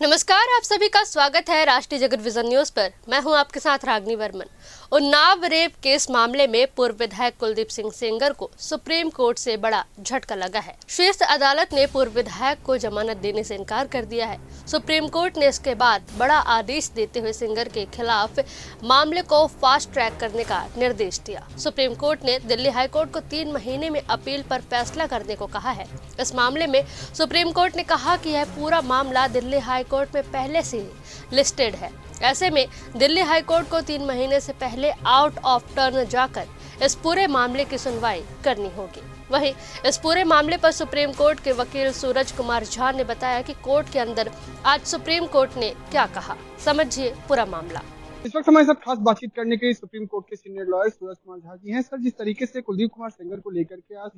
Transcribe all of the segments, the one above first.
नमस्कार, आप सभी का स्वागत है राष्ट्रीय जगत विजन न्यूज पर। मैं हूं आपके साथ रागनी वर्मन। उन्नाव रेप केस मामले में पूर्व विधायक कुलदीप सिंह सेंगर को सुप्रीम कोर्ट से बड़ा झटका लगा है। शीर्ष अदालत ने पूर्व विधायक को जमानत देने से इनकार कर दिया है। सुप्रीम कोर्ट ने इसके बाद बड़ा आदेश देते हुए सेंगर के खिलाफ मामले को फास्ट ट्रैक करने का निर्देश दिया। सुप्रीम कोर्ट ने दिल्ली हाई कोर्ट को 3 महीने में अपील पर फैसला करने को कहा है। इस मामले में सुप्रीम कोर्ट ने कहा कि यह पूरा मामला दिल्ली हाई कोर्ट में पहले से ही लिस्टेड है। ऐसे में दिल्ली हाई कोर्ट को 3 महीने से पहले आउट ऑफ टर्न जाकर इस पूरे मामले की सुनवाई करनी होगी। वहीं इस पूरे मामले पर सुप्रीम कोर्ट के वकील सूरज कुमार झा ने बताया कि कोर्ट के अंदर आज सुप्रीम कोर्ट ने क्या कहा, समझिए पूरा मामला। इस वक्त हमारे साथ खास बातचीत करने के लिए सुप्रीम कोर्ट के सीनियर लॉयर सूरज कुमार झा जी हैं। सर, जिस तरीके से कुलदीप कुमार सेंगर को लेकर के आज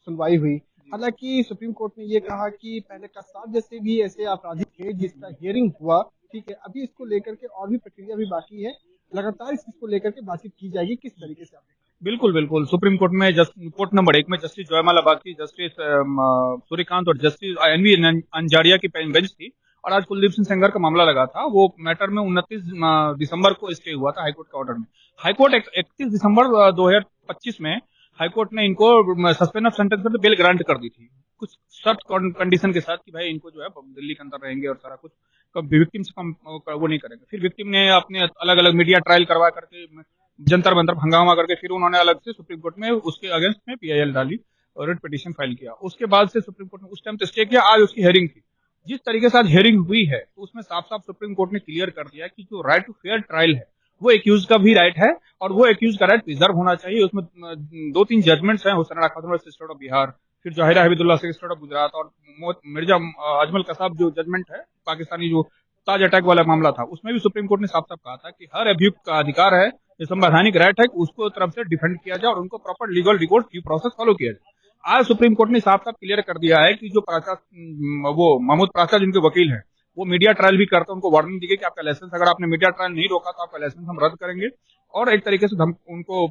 सुनवाई हुई, हालांकि सुप्रीम कोर्ट ने ये कहा कि पहले कसाब जैसे भी ऐसे अपराधी थे जिसका हियरिंग हुआ, ठीक है, अभी इसको लेकर के और भी प्रक्रिया भी बाकी है, लगातार इसको लेकर के बातचीत की जाएगी। किस तरीके से आप? बिल्कुल बिल्कुल। सुप्रीम कोर्ट में कोर्ट नंबर 1 में जस्टिस जयमाला बागची, जस्टिस सूर्यकांत और जस्टिस एनवी अंजारिया की बेंच थी और आज कुलदीप सिंह सेंगर का मामला लगा था। वो मैटर में 29 दिसंबर को स्टे हुआ था हाईकोर्ट के ऑर्डर में। हाईकोर्ट 31 दिसंबर 2025 में हाईकोर्ट ने इनको सस्पेंड ऑफ सेंटेंस पर बेल ग्रांट कर दी थी, कुछ शर्त कंडीशन के साथ कि भाई इनको जो है दिल्ली के अंदर रहेंगे और सारा कुछ विक्टिम से कम वो नहीं करेंगे। फिर विक्टिम ने अपने अलग अलग मीडिया ट्रायल करवा करके जंतर मंतर हंगामा करके फिर उन्होंने अलग से सुप्रीम कोर्ट में उसके अगेंस्ट में पीआईएल डाली और रिट पिटीशन फाइल किया। उसके बाद से सुप्रीम कोर्ट ने उस टाइम तो स्टे किया। आज उसकी हियरिंग थी। जिस तरीके से आज हियरिंग हुई है तो उसमें साफ साफ सुप्रीम कोर्ट ने क्लियर कर दिया कि जो राइट टू फेयर ट्रायल है वो एक्यूज का भी राइट है और वो एक्यूज का राइट प्रिजर्व होना चाहिए। उसमें 2-3 जजमेंट्स हैं, हुसैन खातून स्टेट ऑफ बिहार, फिर जहिरा हबीबुल्लाह स्टेट ऑफ गुजरात और मिर्जा अजमल कसाब जो जजमेंट है पाकिस्तानी जो ताज अटैक वाला मामला था, उसमें भी सुप्रीम कोर्ट ने साफ साफ कहा था कि हर अभियुक्त का अधिकार है, ये संवैधानिक राइट है कि उसको तरफ से डिफेंड किया जाए और उनको proper legal record due process follow किया जाए। आज सुप्रीम कोर्ट ने साफ साफ क्लियर कर दिया है कि जो वो महमूद प्राचा जिनके वकील हैं वो मीडिया ट्रायल भी करते हैं, उनको वार्निंग दी गई कि आपका लाइसेंस, अगर आपने मीडिया ट्रायल नहीं रोका तो आपका लाइसेंस हम रद्द करेंगे। और एक तरीके से उनको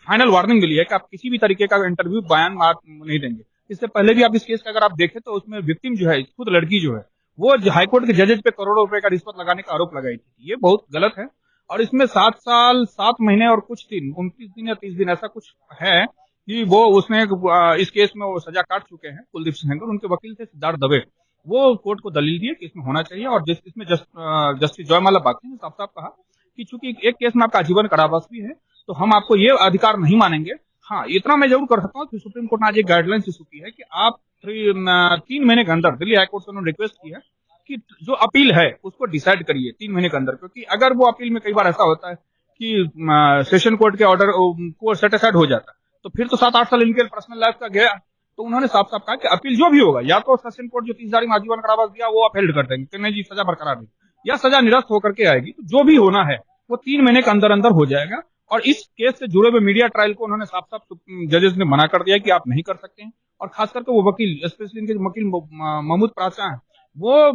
फाइनल वार्निंग मिली है कि आप किसी भी तरीके का इंटरव्यू बयान नहीं देंगे। इससे पहले भी आप इस केस का अगर आप देखें तो उसमें विक्टिम जो है, खुद लड़की जो है, वो हाईकोर्ट के जजेज पे करोड़ों रुपए का रिश्वत लगाने का आरोप लगाई थी। ये बहुत गलत है और इसमें 7 साल 7 महीने और कुछ दिन, 29 दिन या 30 दिन ऐसा कुछ है कि वो उसने इस केस में वो सजा काट चुके हैं कुलदीप सिंह सेंगर। उनके वकील थे सिद्धार्थ दवे, वो कोर्ट को दलील दिए कि इसमें होना चाहिए। और इसमें जस्टिस जयमाला बागची ने साफ साफ कहा कि चूंकि एक केस में आपका आजीवन कारावास भी है तो हम आपको ये अधिकार नहीं मानेंगे। हाँ, इतना मैं जरूर कर सकता हूँ कि सुप्रीम कोर्ट ने आज एक गाइडलाइंस इशू की है कि आप 3 महीने के अंदर, दिल्ली हाईकोर्ट से उन्होंने रिक्वेस्ट की है कि जो अपील है उसको डिसाइड करिए 3 महीने के अंदर, क्योंकि अगर वो अपील में कई बार ऐसा होता है कि सेशन कोर्ट के ऑर्डर को सेटिस्फाइड हो जाता है तो फिर तो 7-8 साल इनके पर्सनल लाइफ का गया। तो उन्होंने साफ साफ कहा कि अपील जो भी होगा, या तो सेशन कोर्ट जो 30 में आजीवन कारावास दिया वो आप हेल्ड कर देंगे कि नहीं जी सजा बरकरार है, या सजा निरस्त होकर के आएगी। तो जो भी होना है वो 3 महीने के अंदर अंदर हो जाएगा। और इस केस से जुड़े हुए मीडिया ट्रायल को उन्होंने साफ साफ जजेस ने मना कर दिया कि आप नहीं कर सकते हैं। और खास करके वो वकील, स्पेशली इनके वकील महमूद प्राचा हैं, वो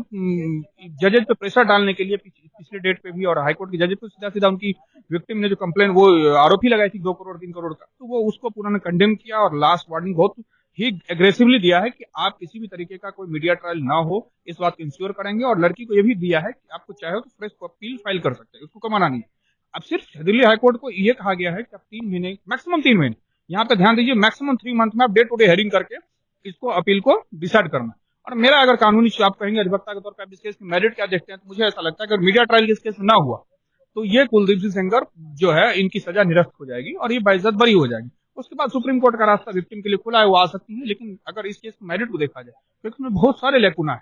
जजेज पे प्रेशर डालने के लिए पिछले डेट पे भी और हाईकोर्ट के जजेज पे सीधा उनकी विक्टिम ने जो कंप्लेन, वो आरोप ही लगाई थी 2 करोड़ 3 करोड़ का, तो वो उसको उन्होंने कंडेम किया और लास्ट वार्निंग बहुत ही एग्रेसिवली दिया है कि आप किसी भी तरीके का कोई मीडिया ट्रायल ना हो, इस बात को इंश्योर करेंगे। और लड़की को ये भी दिया है कि आपको चाहे तो फ्रेश अपील फाइल कर सकते हैं, उसको कमाना नहीं। अब सिर्फ दिल्ली हाईकोर्ट को ये कहा गया है कि आप 3 महीने, मैक्सिमम 3 महीने, यहाँ पे ध्यान दीजिए, मैक्सिमम 3 मंथ में आप डे टू डे हेयरिंग करके इसको अपील को डिसाइड करना। और मेरा अगर कानूनी आप कहेंगे अधिवक्ता के तौर पर आप इस केस की मेरिट क्या देखते हैं, तो मुझे ऐसा लगता है कि अगर मीडिया ट्रायल इस केस में ना हुआ तो ये कुलदीप सिंह सेंगर जो है इनकी सजा निरस्त हो जाएगी और ये बाइज्जत बरी हो जाएगी। उसके बाद सुप्रीम कोर्ट का रास्ता विक्टिम के लिए खुला है, वो आ सकती है। लेकिन अगर इस केस की मेरिट को देखा जाए तो इसमें बहुत सारे लेकुना है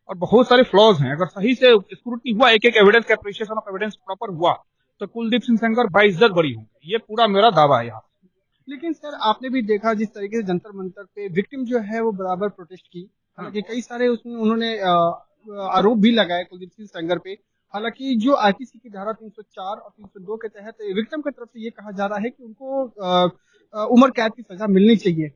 और बहुत सारे फ्लॉज हैं। अगर सही से स्क्रूटनी हुआ, एक एक एविडेंस का एप्रिशिएशन ऑफ एविडेंस प्रॉपर हुआ तो कुलदीप सिंह सेंगर बाइज्जत बरी होंगे। ये पूरा मेरा दावा है यहाँ। लेकिन सर, आपने भी देखा जिस तरीके से जंतर मंतर पे विक्टिम जो है वो बराबर प्रोटेस्ट की, हालांकि कई सारे उसमें उन्होंने आरोप भी लगाए कुलदीप सिंह सेंगर पे। हालांकि जो आईपीसी की धारा 304 और 302 के तहत विक्टिम की तरफ से ये कहा जा रहा है कि उनको उम्र कैद की सजा मिलनी चाहिए।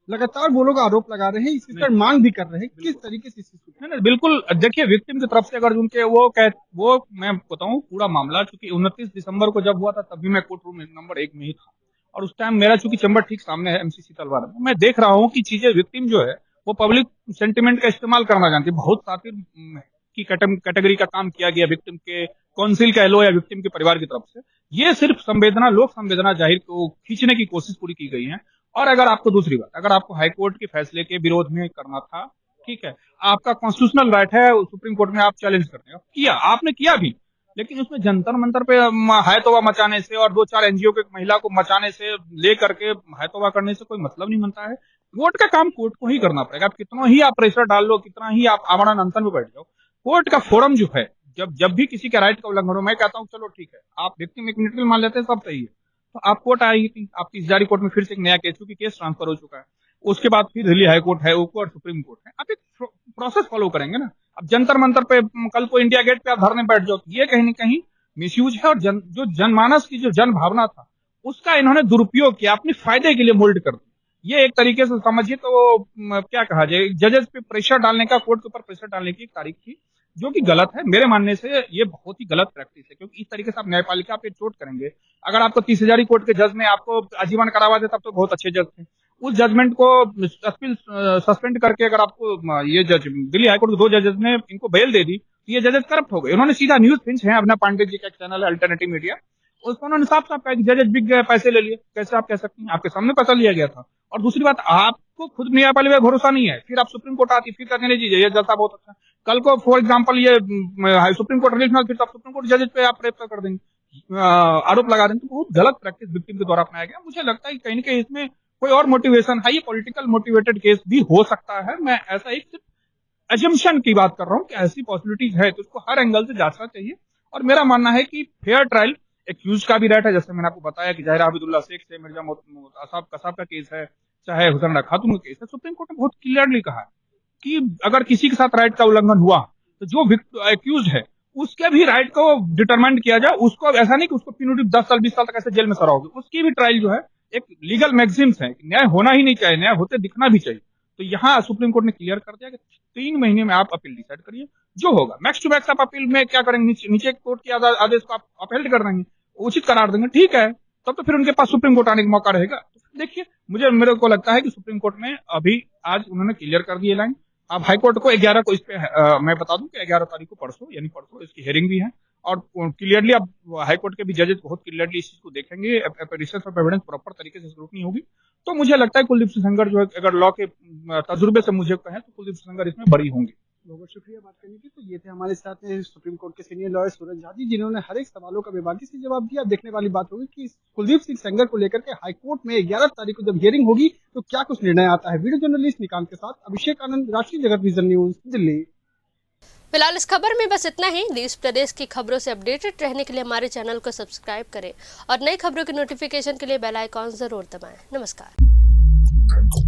लगातार वो लोग आरोप लगा रहे हैं, इसी पर मांग भी कर रहे हैं। किस तरीके से नहीं, बिल्कुल देखिए, विक्टिम की तरफ से अगर उनके वो मैं बताऊं पूरा मामला, चूंकि 29 दिसंबर को जब हुआ था तभी मैं कोर्ट रूम नंबर 1 में ही था और उस टाइम मेरा चूंकि चैम्बर ठीक सामने है एमसीसी तलवार में, मैं देख रहा हूँ कि चीजें विक्टिम जो है वो पब्लिक सेंटिमेंट का इस्तेमाल करना जानती है। बहुत साथी की कैटेगरी का काम किया गया विक्टिम के काउंसिल कह लो या विक्टिम के परिवार की तरफ से, ये सिर्फ संवेदना, लोक संवेदना जाहिर को खींचने की कोशिश पूरी की गई है। और अगर आपको दूसरी बात, अगर आपको हाईकोर्ट के फैसले के विरोध में करना था, ठीक है, आपका कॉन्स्टिट्यूशनल राइट है सुप्रीम कोर्ट में आप चैलेंज करने का, किया, आपने किया भी, लेकिन उसमें जंतर मंतर पे हायतोबा मचाने से और 2-4 एनजीओ के महिला को मचाने से ले करके हायतोबा करने से कोई मतलब नहीं बनता है। कोर्ट का काम कोर्ट को ही करना पड़ेगा। आप कितना ही आप प्रेशर डाल लो, कितना ही आप आमरण अनशन में बैठ जाओ, कोर्ट का फोरम जो है, जब भी किसी का राइट का उल्लंघन हो, मैं कहता हूँ चलो ठीक है, आप विक्टिम एक मिनट मान लेते हैं, सब सही है, तो आप कोर्ट आएगी थी, आप 30 हज़ारी कोर्ट में फिर से एक नया केस, क्योंकि केस ट्रांसफर हो चुका है, उसके बाद फिर दिल्ली हाई कोर्ट है, ऊपर सुप्रीम कोर्ट है, आप एक प्रोसेस फॉलो करेंगे ना। अब जंतर मंतर पे कल को इंडिया गेट पे आप धरने बैठ जाओ, ये कहीं ना कहीं मिसयूज है। और जो जनमानस की जो जन भावना था उसका इन्होंने दुरुपयोग किया, अपने फायदे के लिए मोल्ड कर दिया। ये एक तरीके से समझिए तो क्या कहा जाए, जजेस पे प्रेशर डालने का, कोर्ट के ऊपर प्रेशर डालने की एक तारीख थी, जो कि गलत है मेरे मानने से। ये बहुत ही गलत प्रैक्टिस है, क्योंकि इस तरीके से आप न्यायपालिका पे चोट करेंगे। अगर आपको 30 हज़ारी कोर्ट के जज ने आपको आजीवन करावा दे तब तो बहुत अच्छे जज थे, उस जजमेंट को सस्पेंड करके अगर आपको ये जज दिल्ली हाईकोर्ट के 2 जजेस ने इनको बेल दे दी, तो ये जजेस करप्ट हो गए। उन्होंने सीधा न्यूज पिंच है, अभिनव पांडे जी का एक चैनल है अल्टरनेटिव मीडिया, उसको उन्होंने साफ साफ कहा कि जजेस बिक गए, पैसे ले लिए। कैसे आप कह सकते हैं, आपके सामने पैसा लिया गया था। और दूसरी बात, आपको खुद न्यायपालिका पे भरोसा नहीं है, फिर आप सुप्रीम कोर्ट आती, फिर कहते हैं जी ये जज बहुत अच्छा। कल को फॉर एग्जाम्पल ये सुप्रीम कोर्ट रिलीफ, फिर आप सुप्रीम कोर्ट जजेस पे आप रेप कर देंगे, आरोप लगा देंगे, तो बहुत गलत प्रैक्टिस विक्टिम के द्वारा अपनाया गया। मुझे लगता है कि कहीं ना कहीं इसमें कोई और मोटिवेशन है, ये पॉलिटिकल मोटिवेटेड केस भी हो सकता है। मैं ऐसा एक सिर्फ एजम्पशन की बात कर रहा हूँ कि ऐसी पॉसिबिलिटीज है, तो उसको हर एंगल से जांचना चाहिए। और मेरा मानना है कि फेयर ट्रायल एक्यूज का भी राइट है, जैसे मैंने आपको बताया कि जाहिर आबिदुल्ला शेख से मिर्जा कसाब का केस है, चाहे हुसैन खातून का केस है, सुप्रीम कोर्ट ने बहुत क्लियरली कहा है कि अगर किसी के साथ राइट का उल्लंघन हुआ तो जो एक्यूज है उसके भी राइट को डिटरमाइन किया जाए। उसको ऐसा नहीं कि उसको पिन्यूटिव 10 साल 20 साल तक ऐसे जेल में सड़ा होगी, उसकी भी ट्रायल जो है एक लीगल मैक्सिम्स है, न्याय होना ही नहीं चाहिए, न्याय होते दिखना भी चाहिए। तो यहाँ सुप्रीम कोर्ट ने क्लियर कर दिया कि 3 महीने में आप अपील डिसाइड करिए, जो होगा मैक्स टू मैक्स आप अपील में क्या करेंगे, नीचे कोर्ट के आदेश को आप अपहेल्ड कर देंगे, उचित करार देंगे, ठीक है, तब तो फिर उनके पास सुप्रीम कोर्ट आने का मौका रहेगा। देखिए, मेरे को लगता है कि सुप्रीम कोर्ट में अभी आज उन्होंने क्लियर कर दी लाइन। अब हाई कोर्ट को 11 को इस पे मैं बता दूं कि 11 तारीख को परसों इसकी हियरिंग भी है, और क्लियरली अब हाई कोर्ट के भी जजेस बहुत क्लियरली इस चीज को देखेंगे, रिसर्च ऑफ एविडेंस प्रॉपर तरीके से स्क्रूटनी होगी। तो मुझे लगता है कुलदीप सिंह सेंगर जो है, अगर लॉ के तजुर्बे से मुझे कहें तो कुलदीप सिंह सेंगर इसमें बरी होंगे। बहुत शुक्रिया बात करने की। तो ये थे हमारे साथ में सुप्रीम कोर्ट के सीनियर लॉयर सूरज झा जी, जिन्होंने हर एक सवालों का बेबाकी से जवाब दिया। देखने वाली बात होगी कि कुलदीप सिंह सेंगर को लेकर के हाईकोर्ट में 11 तारीख को जब हियरिंग होगी तो क्या कुछ निर्णय आता है। वीडियो जर्नलिस्ट निकांत के साथ अभिषेक आनंद, राष्ट्रीय जगत विजन न्यूज, दिल्ली। फिलहाल इस खबर में बस इतना ही। देश प्रदेश की खबरों से अपडेटेड रहने के लिए हमारे चैनल को सब्सक्राइब करें और नई खबरों की नोटिफिकेशन के लिए बेल आइकॉन जरूर दबाएं। नमस्कार।